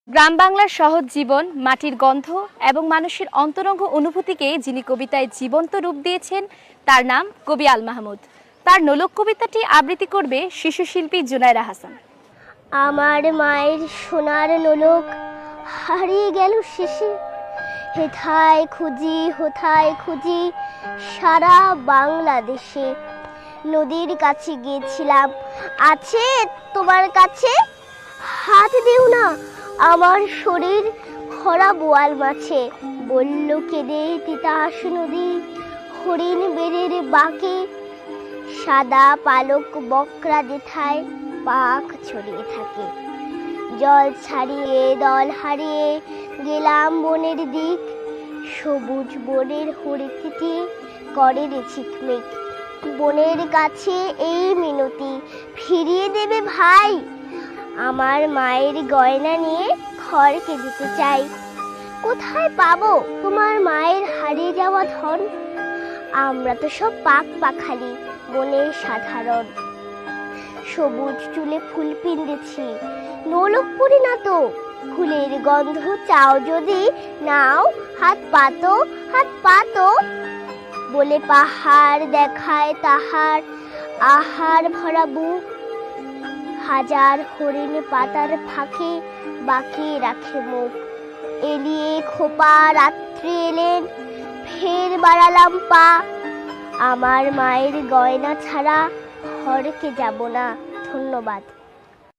গ্রাম বাংলার সহজ জীবন, মাটির গন্ধ এবং মানুষের অন্তরঙ্গ অনুভূতিকে যিনি কবিতায় জীবন্ত রূপ দিয়েছেন তার নাম কবি আল মাহমুদ। তার নোলক কবিতাটি আবৃত্তি করবে শিশুশিল্পী জুনায়রা হাসান। আমার মায়ের সোনার নোলক হারিয়ে গেল শেষে, হেথায় খুঁজি হোথায় খুঁজি সারা বাংলাদেশে। নদীর কাছে গিয়েছিলাম, আছে তোমার কাছে? হাত দিও না আমার শরীর খরা বোয়াল মাছে। বলল কেঁদে তিতাস নদী হরিণ বেড়ের বাঁকে, সাদা পালক বকরা যেথায় পাখ ছড়িয়ে থাকে। জল ছাড়িয়ে দল হারিয়ে গেলাম বনের দিক, সবুজ বনের হরিতিটি করে রে ঝিকমিক। বনের কাছে এই মিনতি, ফিরিয়ে দেবে ভাই, আমার মায়ের গয়না নিয়ে খড়কে দিতে চাই। কোথায় পাবো তোমার মায়ের হারিয়ে যাওয়া ধন? আমরা তো সব পাক পাখালি বনের সাধারণ। সবুজ চুলে ফুল পিন্দেছি, নোলক পরি না তো। ফুলের গন্ধ চাও যদি নাও, হাত পাতো হাত পাতো। বলে পাহাড় দেখায় তাহার আহার ভরা বুক, হাজার হরিণ পাতার ফাঁকে বাঁকিয়ে রাখে মুখ। এলিয়ে খোপা রাত্রি এলেন, ফের বাড়ালাম পা, আমার মায়ের গয়না ছাড়া ঘরকে যাব না। ধন্যবাদ।